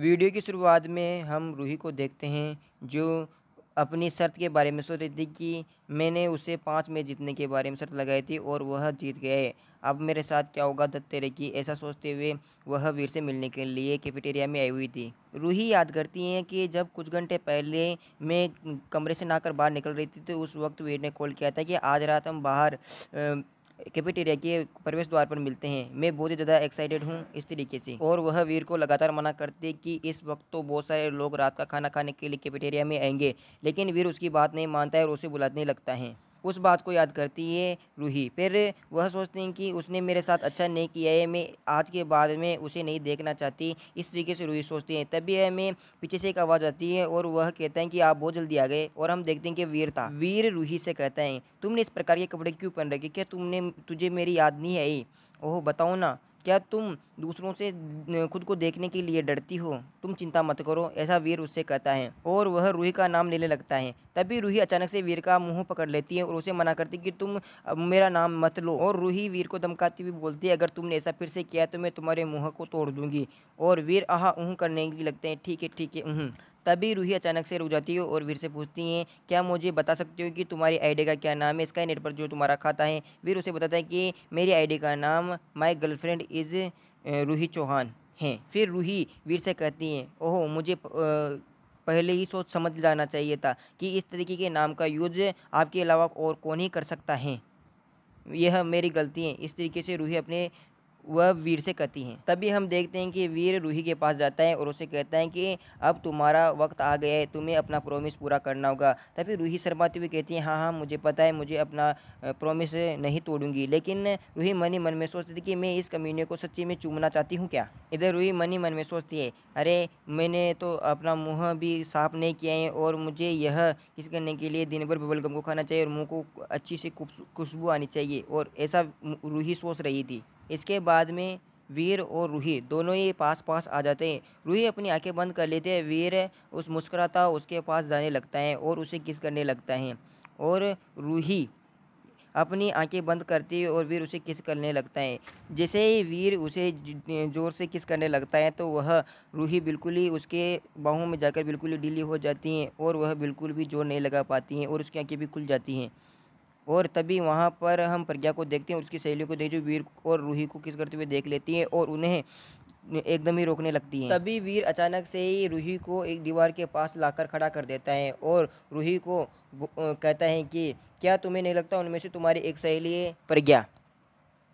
Video की शुरुआत में हम रूही को देखते हैं जो अपनी शर्त के बारे में सोच रही थी कि मैंने उसे 5 मैच जीतने के बारे में शर्त लगाई थी और वह जीत गए। अब मेरे साथ क्या होगा दत्तेरे की, ऐसा सोचते हुए वह वीर से मिलने के लिए कैफेटेरिया में आई हुई थी। रूही याद करती हैं कि जब कुछ घंटे पहले मैं कमरे से नहाकर बाहर निकल रही थी तो उस वक्त वीर ने कॉल किया था कि आज रात हम बाहर कैफेटेरिया के प्रवेश द्वार पर मिलते हैं। मैं बहुत ही ज़्यादा एक्साइटेड हूँ इस तरीके से। और वह वीर को लगातार मना करते कि इस वक्त तो बहुत सारे लोग रात का खाना खाने के लिए कैफेटेरिया में आएंगे, लेकिन वीर उसकी बात नहीं मानता है और उसे बुलाने लगता है। उस बात को याद करती है रूही। फिर वह सोचते हैं कि उसने मेरे साथ अच्छा नहीं किया है, मैं आज के बाद में उसे नहीं देखना चाहती। इस तरीके से रूही सोचती है। तभी हमें पीछे से एक आवाज़ आती है और वह कहता है कि आप बहुत जल्दी आ गए। और हम देखते हैं कि वीर था। वीर रूही से कहता है, तुमने इस प्रकार के कपड़े क्यों पहन रखे, क्या तुझे मेरी याद नहीं आई? ओह बताओ ना, क्या तुम दूसरों से खुद को देखने के लिए डरती हो? तुम चिंता मत करो, ऐसा वीर उससे कहता है और वह रूही का नाम लेने लगता है। तभी रूही अचानक से वीर का मुंह पकड़ लेती है और उसे मना करती है कि तुम अब मेरा नाम मत लो। और रूही वीर को धमकाती हुई बोलती है, अगर तुमने ऐसा फिर से किया तो मैं तुम्हारे मुंह को तोड़ दूंगी। और वीर आहा ऊह करने की लगते हैं, ठीक है ऊह। तभी रूही अचानक से रुक जाती है और वीर से पूछती हैं, क्या मुझे बता सकते हो कि तुम्हारी आईडी का क्या नाम है, स्काईनेट पर जो तुम्हारा खाता है? वीर उसे बताता है कि मेरी आईडी का नाम my girlfriend is Roohi Chauhan है। फिर रूही वीर से कहती हैं, ओह मुझे पहले ही सोच समझ जाना चाहिए था कि इस तरीके के नाम का यूज आपके अलावा और कौन ही कर सकता है। यह मेरी गलती है। इस तरीके से रूही अपने वह वीर से कहती हैं। तभी हम देखते हैं कि वीर रूही के पास जाता है और उसे कहता है कि अब तुम्हारा वक्त आ गया है, तुम्हें अपना प्रॉमिस पूरा करना होगा। तभी रूही शर्माती हुई कहती है, हाँ हाँ मुझे पता है, मुझे अपना प्रॉमिस नहीं तोड़ूंगी। लेकिन रूही मन ही मन में सोचती थी कि मैं इस कमीने को सच्ची में चूमना चाहती हूँ क्या? इधर रूही मन ही मन में सोचती है, अरे मैंने तो अपना मुँह भी साफ नहीं किया है और मुझे यह किस करने के लिए दिन भर बबल गम को खाना चाहिए और मुँह को अच्छी सी खुशबू आनी चाहिए। और ऐसा रूही सोच रही थी। इसके बाद में वीर और रूही दोनों ही पास पास आ जाते हैं। रूही अपनी आंखें बंद कर लेते हैं। वीर उस मुस्कुराता उसके पास जाने लगता है और उसे किस करने लगता है। और रूही अपनी आंखें बंद करती है और वीर उसे किस करने लगता है। जैसे ही वीर उसे ज़ोर से किस करने लगता है तो वह रूही बिल्कुल ही उसके बाहों में जाकर बिल्कुल ही ढीली हो जाती हैं और वह बिल्कुल भी जोर नहीं लगा पाती हैं और उसकी आंखें भी खुल जाती हैं। और तभी वहाँ पर हम प्रज्ञा को देखते हैं और उसकी सहेलियों को देखते, जो वीर और रूही को किस करते हुए देख लेती हैं और उन्हें एकदम ही रोकने लगती हैं। तभी वीर अचानक से ही रूही को एक दीवार के पास लाकर खड़ा कर देता है और रूही को कहता है कि क्या तुम्हें नहीं लगता उनमें से तुम्हारी एक सहेली है प्रज्ञा,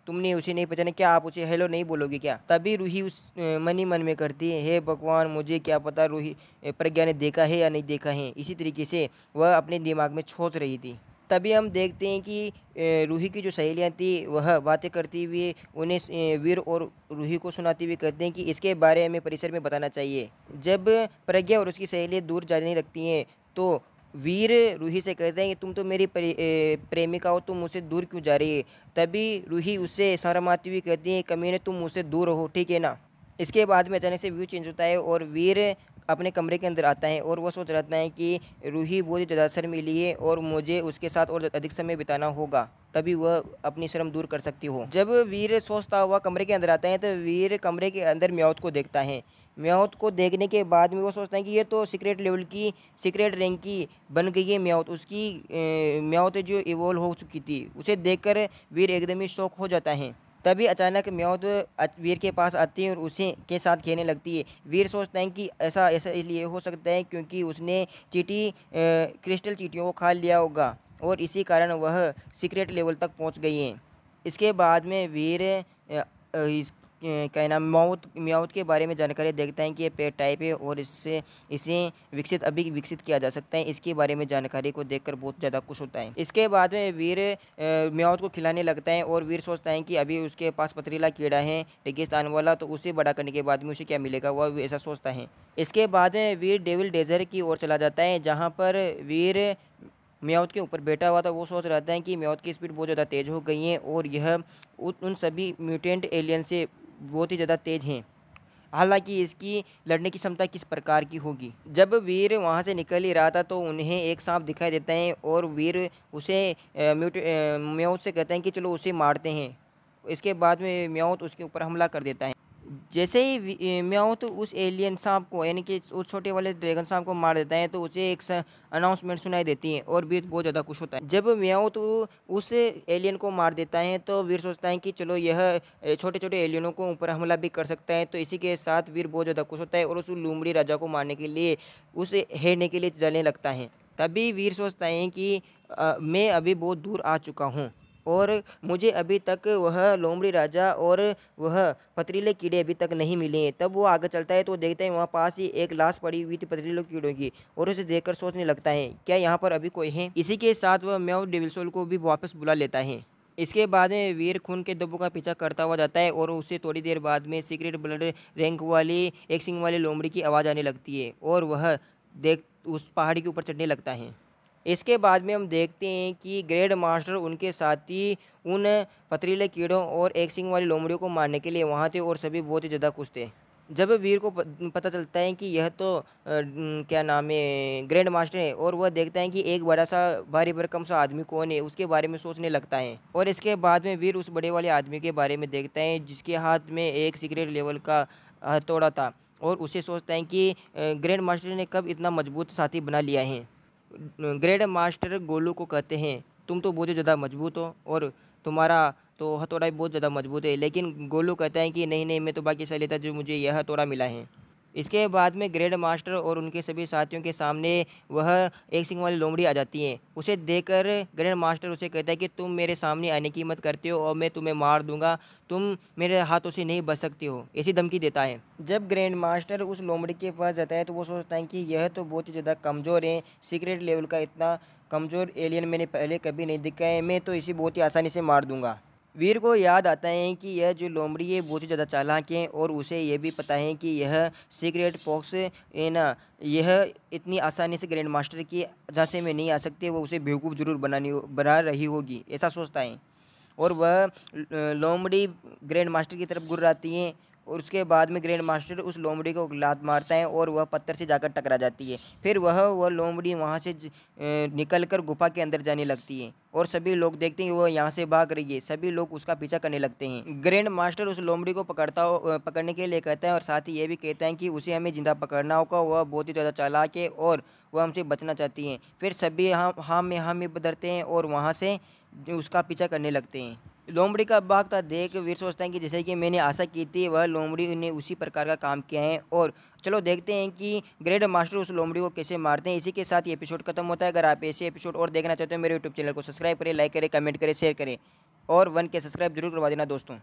तुमने उसे नहीं पहचाना क्या? आप उसे हेलो नहीं बोलोगे क्या? तभी रूही उस मन ही मन में करती है, हे भगवान मुझे क्या पता रूही प्रज्ञा ने देखा है या नहीं देखा है। इसी तरीके से वह अपने दिमाग में सोच रही थी। तभी हम देखते हैं कि रूही की जो सहेलियाँ थी वह बातें करती हुई उन्हें वीर और रूही को सुनाती हुई कहते हैं कि इसके बारे में परिसर में बताना चाहिए। जब प्रज्ञा और उसकी सहेलियाँ दूर जाने लगती हैं तो वीर रूही से कहते हैं कि तुम तो मेरी प्रेमिका हो, तुम मुझसे दूर क्यों जा रही है? तभी रूही उससे शर्माती हुई कहती है, कमीने तुम मुझसे दूर रहो, ठीक है ना? इसके बाद में अचानक से व्यू चेंज होता है और वीर अपने कमरे के अंदर आता है और वो सोच रहता है कि रूही बहुत ही ज़्यादा शर्मीली है और मुझे उसके साथ और अधिक समय बिताना होगा, तभी वह अपनी शर्म दूर कर सकती हो। जब वीर सोचता हुआ कमरे के अंदर आता है तो वीर कमरे के अंदर म्याऊत को देखता है। म्याऊत को देखने के बाद में वो सोचता है कि ये तो सीक्रेट लेवल की, सीक्रेट रैंक की बन गई है म्याऊत। उसकी म्याऊत जो इवोल्व हो चुकी थी उसे देखकर वीर एकदम ही शॉक हो जाता है। तभी अचानक म्याऊत वीर के पास आती है और उसे के साथ खेलने लगती है। वीर सोचता है कि ऐसा ऐसा इसलिए हो सकता है क्योंकि उसने चींटी क्रिस्टल चींटियों को खा लिया होगा और इसी कारण वह सीक्रेट लेवल तक पहुंच गई हैं। इसके बाद में वीर क्या नाम म्याऊत के बारे में जानकारी देखता है कि ये पेट टाइप है और इससे इसे अभी विकसित किया जा सकता है। इसके बारे में जानकारी को देखकर बहुत ज़्यादा खुश होता है। इसके बाद में वीर म्याऊत को खिलाने लगता है और वीर सोचता है कि अभी उसके पास पथरीला कीड़ा है रेगिस्तान वाला, तो उसे बड़ा करने के बाद में उसे क्या मिलेगा, वह ऐसा सोचता है। इसके बाद में वीर डेविल डेजर्ट की ओर चला जाता है जहाँ पर वीर म्याऊत के ऊपर बैठा हुआ था। वो सोच रहा था कि म्याऊत की स्पीड बहुत ज़्यादा तेज़ हो गई है और यह उन सभी म्यूटेंट एलियन से बहुत ही ज़्यादा तेज़ हैं। हालांकि इसकी लड़ने की क्षमता किस प्रकार की होगी। जब वीर वहां से निकल ही रहा था तो उन्हें एक सांप दिखाई देता है और वीर उसे म्याऊत से कहते हैं कि चलो उसे मारते हैं। इसके बाद में म्याऊत उसके ऊपर हमला कर देता है। जैसे ही म्याऊ तो उस एलियन सांप को यानी कि उस छोटे वाले ड्रैगन सांप को मार देता है, तो उसे एक अनाउंसमेंट सुनाई देती है और वीर बहुत ज़्यादा खुश होता है। जब म्याऊ तो उस एलियन को मार देता है, तो वीर सोचता है कि चलो यह छोटे छोटे एलियनों को ऊपर हमला भी कर सकता है। तो इसी के साथ वीर बहुत ज़्यादा खुश होता है और उस लोमड़ी राजा को मारने के लिए उसे हेरने के लिए चलने लगता है। तभी वीर सोचता है कि मैं अभी बहुत दूर आ चुका हूँ और मुझे अभी तक वह लोमड़ी राजा और वह पथरीले कीड़े अभी तक नहीं मिले हैं। तब वो आगे चलता है तो देखता है वहाँ पास ही एक लाश पड़ी हुई थी पथरीले कीड़ों की, और उसे देखकर सोचने लगता है क्या यहाँ पर अभी कोई है। इसी के साथ वह म्याऊ डेविल सोल को भी वापस बुला लेता है। इसके बाद में वीर खून के धब्बों का पीछा करता हुआ जाता है और उसे थोड़ी देर बाद में सीक्रेट ब्लड रैंक वाली एक सिंग वाली लोमड़ी की आवाज़ आने लगती है और वह देख उस पहाड़ी के ऊपर चढ़ने लगता है। इसके बाद में हम देखते हैं कि ग्रैंड मास्टर उनके साथी उन पथरीले कीड़ों और एक सिंग वाली लोमड़ियों को मारने के लिए वहाँ थे और सभी बहुत ही ज़्यादा खुश थे। जब वीर को पता चलता है कि यह तो क्या नाम है ग्रैंड मास्टर है, और वह देखता है कि एक बड़ा सा भारी भरकम सा आदमी कौन है, उसके बारे में सोचने लगता है। और इसके बाद में वीर उस बड़े वाले आदमी के बारे में देखता है जिसके हाथ में एक सीक्रेट लेवल का हथौड़ा था, और उसे सोचता है कि ग्रैंड मास्टर ने कब इतना मजबूत साथी बना लिया है। ग्रैंड मास्टर गोलू को कहते हैं तुम तो बहुत ज़्यादा मजबूत हो और तुम्हारा तो हथौड़ा भी बहुत ज़्यादा मजबूत है, लेकिन गोलू कहता है कि नहीं नहीं, मैं तो भाग्यशाली था जो मुझे यह हथौड़ा मिला है। इसके बाद में ग्रैंड मास्टर और उनके सभी साथियों के सामने वह एक सिंग वाली लोमड़ी आ जाती है। उसे देखकर ग्रैंड मास्टर उसे कहता है कि तुम मेरे सामने आने की हिम्मत करते हो और मैं तुम्हें मार दूंगा, तुम मेरे हाथों से नहीं बच सकती हो, ऐसी धमकी देता है। जब ग्रैंड मास्टर उस लोमड़ी के पास जाता है तो वो सोचता है कि यह तो बहुत ही ज़्यादा कमज़ोर है, सीक्रेट लेवल का इतना कमज़ोर एलियन मैंने पहले कभी नहीं देखा है, मैं तो इसे बहुत ही आसानी से मार दूंगा। वीर को याद आता है कि यह जो लोमड़ी है बहुत ही ज़्यादा चालाक है और उसे यह भी पता है कि यह सीक्रेट फॉक्स है ना, यह इतनी आसानी से ग्रैंड मास्टर की झांसे में नहीं आ सकती, वो उसे बेवकूफ़ जरूर बना रही होगी, ऐसा सोचता है। और वह लोमड़ी ग्रैंड मास्टर की तरफ गुर्राती है और उसके बाद में ग्रैंड मास्टर उस लोमड़ी को लात मारता है और वह पत्थर से जाकर टकरा जाती है। फिर वह लोमड़ी वहाँ से निकलकर गुफा के अंदर जाने लगती है और सभी लोग देखते हैं कि वह यहाँ से भाग रही है, सभी लोग उसका पीछा करने लगते हैं। ग्रैंड मास्टर उस लोमड़ी को पकड़ने के लिए कहता है और साथ ही ये भी कहता है कि उसे हमें जिंदा पकड़ना होगा, वह बहुत ही ज़्यादा चालाक है और वह हमसे बचना चाहती हैं। फिर सभी हाँ में बदलते हैं और वहाँ से उसका पीछा करने लगते हैं। लोमड़ी का भागता देख वीर सोचता है कि जैसे कि मैंने आशा की थी वह लोमड़ी ने उसी प्रकार का काम किया है, और चलो देखते हैं कि ग्रैंड मास्टर उस लोमड़ी को कैसे मारते हैं। इसी के साथ ये एपिसोड खत्म होता है। अगर आप ऐसे एपिसोड और देखना चाहते हो मेरे यूट्यूब चैनल को सब्सक्राइब करें, लाइक करें, कमेंट करें, शेयर करें और 1K सब्सक्राइब जरूर करवा देना दोस्तों।